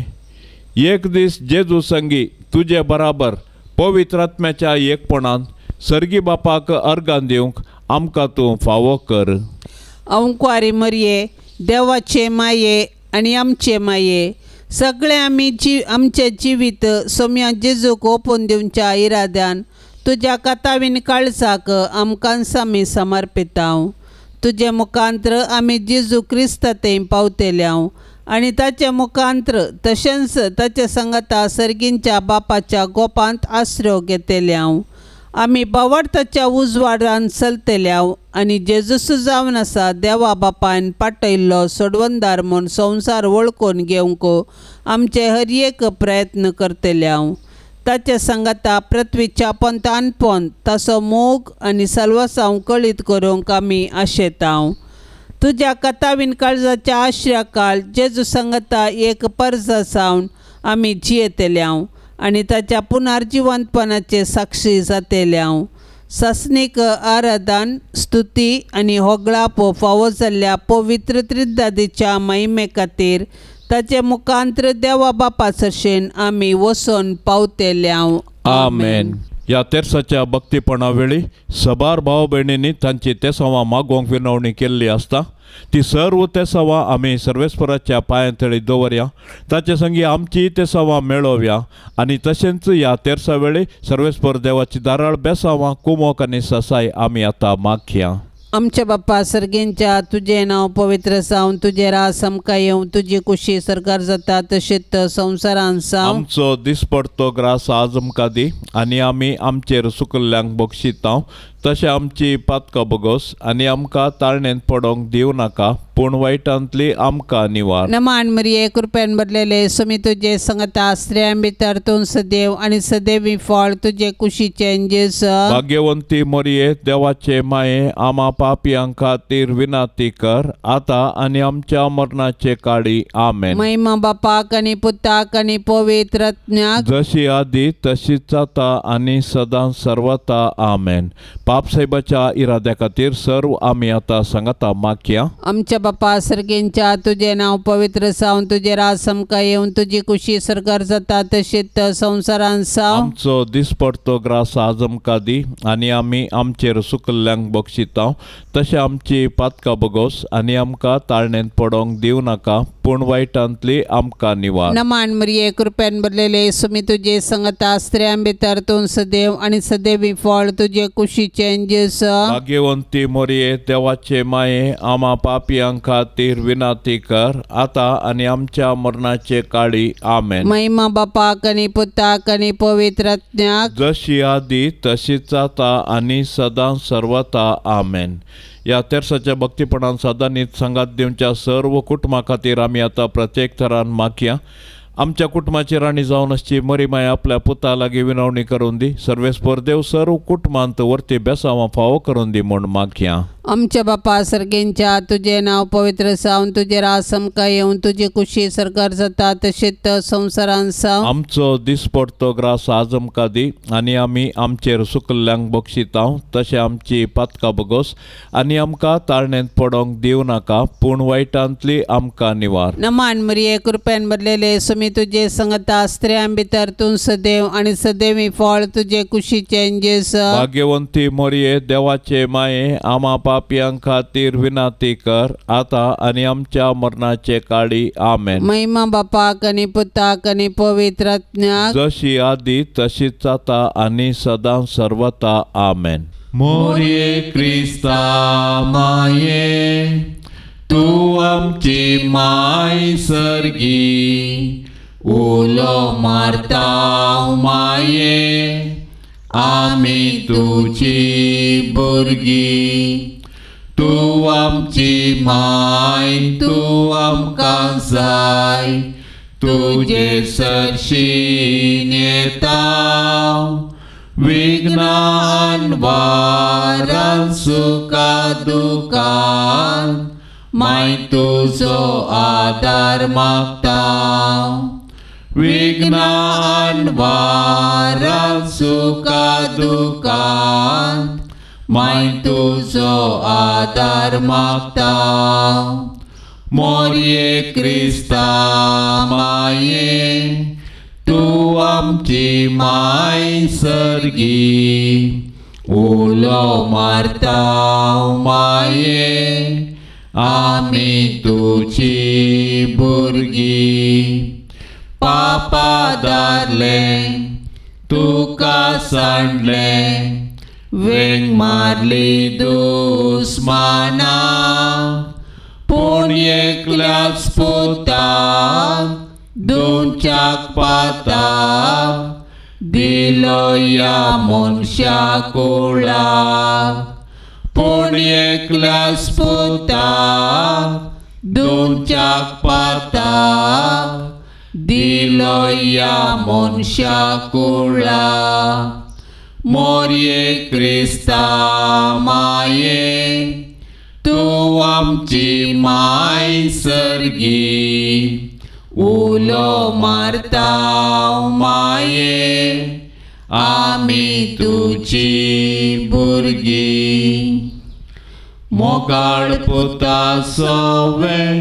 एक दीस जेजू संगी तुजे बराबर पवित्र आत्म्याच्या एकपणान सर्गी बापाक अर्गां दिवंक आमकां तूं फावो कर. अंकुआरी मरये देवाचे माये आनी आमचे माये सगळे आमचे जिवीत सोम्या जेजूक ओपून दिवच्या इराद्यान तुज्या कातावीन काळजाक आमकां आमी समर्पितांव. तुजे मुखांत्र आमी जेजू क्रिस्ताते पावतेल्याव आनी ताचे मुखांत्र तशेंच ताचे संगता सर्गींच्या बापाच्या गोपांत आश्रय घेतेल्याव. आमी बावडताच्या उजवाडान चलतेल्याव आनी जेजूस जावन आसा देवा बापायन पाटयल्लो सोडवंदार म्हूण संवसार वळखून घेवंक आमचे हर एक प्रयत्न करतेल्याव. ताचे संगता पृथ्वीच्या पंतान पंत ताचो मोग आनी सल्वसांव कळीत करूंक आमी आशेतांव. तुज्या कतावीन काळजाच्या आश्र्याकाल जेजू संगता एक पर्ज सावन आमी जियेतेल्याव आनी ताच्या पुनर्जिवंतपणाचे साक्षी जातेल्याव. सस्नीक आराधन स्तुती आनी होगळाप फावो जाल्ल्या पवित्र त्रिदादीच्या महिमे खातीर ताचे मुखांत्र देवा बापा सरशेन आमी वचून पावतेल्याव. आमेन. ह्या तेर्साच्या भक्तीपणा वेळी सबार भाव भयणींनी तांची तेसावां मागोवंक विनवणी केल्ली आसता. ती सर्व तेसावां आमी सर्वेस्पराच्या पांयांतळी दवरया. ताचे संगी आमची तेसावां मेळोवया आनी तशेंच ह्या तेर्सा वेळी सर्वेस्पर देवाची दाराळ बेसावां कुमोक आनी ससाय आमी आतां मागया. आमच्या बाप्पा सर्गेंच्या तुझे नाव पवित्र जावन तुझे रास आमकां येवं तुजी कुशी सरकार जाता तशेंच संवसारान जावं. आमचो दिसपडतो ग्रास आज आमकां दी आनी आमी आमचेर सुकल्ल्यांक बक्षितांव तशें आमची पातकां बगोस आनी आमकां ताळणेंत पडोवंक दिवं नाका पूण वायटांतली आमकां निवार. नमान मरिये कृपेन भरलेले सुमी तुजे संगता स्त्रियां भितर तूं सदैव आनी सदैवी फळ तुजे कुशीचे जेस. भाग्यवंती मरिये देवाचे माये आमा पापयां खातीर विनाती कर आतां आनी आमच्या मरणाचे काळी. आमेन. महिमा बापाक आनी पुताक आनी पवित्र आत्म्याक जशी आदी तशीच आता आनी सदां सर्वता. आमेन. पापसाहेबाच्या इराद्या खातीर सर्व आमी आतां सांगता मागया. आमच्या बापा सर्गेंच्या तुझे नाव पवित्र जावन तुझे रास आमकां येवं तुजी कुशी सरकार जाता तशेंच संवसारान जावं. आमचो दिसपडतो ग्रास आज आमकां दी आनी आमी आमचेर सुकल्ल्यांक बक्षितांव तशें आमची पातकां बगोस आनी आमकां ताळणेंत पडोवंक दिवं नाका पूण वायटांतली आमकां निवार. नमान मरिये कृपेन भरलेले सुमी तुजे संगता स्त्रियां भितर तूं सदैव आनी सदैवी फळ तुजे कुशीचे जेस. भाग्यवंती मरिये देवाचे माये आमा पापयां खातीर विनाती कर आतां आनी आमच्या मरणाचे काळी. आमेन. महिमा बापाक आनी पुताक आनी पवित्र आत्म्याक जशी आदी तशीच आता आनी सदां सर्वता. आमेन. ह्या तेर्साच्या भक्तीपणान सदांनीच संगात दिवच्या सर्व कुटुंबा खातीर आमी आतां प्रत्येक तरान मागया. आमच्या कुटुंबाची राणी जावन आसची मरी माय आपल्या पुता लागीं विनवणी करून दी. सर्वेस्पर देव सर्व कुटुंबांत वर्ती बेसावां फावो करून दी म्हूण मागया. आमच्या बापा सर्गेंच्या तुझे नाव पवित्र जावन तुझे रास आमकां येवं तुजी कुशी सरकार जाता तशेंच संवसारान जावं. आमचो दिसपडतो ग्रास आज आमकां दी आनी आमी आमचेर सुकल्ल्यांक बक्षितांव तशें आमची पातकां बगोस आनी आमकां ताळणेंत पडोवंक दिवं नाका पूण वायटांतली आमकां निवार. नमान मरिये कृपेन भरलेले सुमी तुजे संगता स्त्रियां भितर तूं सदैव आनी सदैवी फळ तुजे कुशीचे जेस. भाग्यवंती मरिये देवाचे माये आमा पापयां खातीर विनाती कर आतां आनी आमच्या मरणाचे काळी. आमेन. महिमा बापाक आनी पुताक आनी पवित्र आत्म्याक जशी आदी तशीच आता आनी सदां सर्वता. आमेन. मोरये क्रिस्ता माये तू आमची माय सर्गी उलो मारता माये आमी तुजी भुरगी. तू आमची माय तू आमकां जाय तुजे सरशीन येता विघ्नान वारान सुखा दुखान माय तुजो आदार मागता. विघ्नान वारान सुखा दुखान माय तुजो आदार मागता. मोरये क्रिस्ता माये तू आमची माय सर्गी. उलो मारता माये आमी तुची भुरगी. पापा दारले तुका सांडले वेंग मारली दुस्माना. पूण एकल्याच पुताक दोनच्याक पाता दिलो या मनशाक उळाक. पूण एकल्याच पुताक दोनच्याक पाता दिलो या मनशाक उळाक. मोरये क्रिस्ता माये तू आमची माय सर्गी. उलो मारता माये आमी तुची भुरगी. मोगाळ पुता सोवे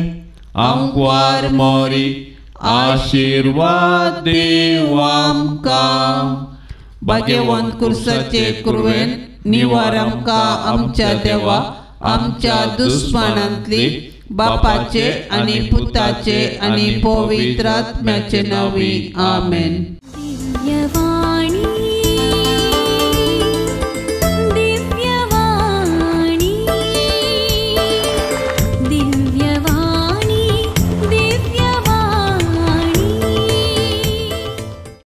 आमकां मोरी आशीर्वाद देव आमकां. भाग्यवंत कुर्साचे कुरवेन निवार आमकां आमच्या देवा. आमच्या दुस्मानांतली बापाचे आणि पुताचे आणि पवित्र आत्म्याचे नावी. आमेन.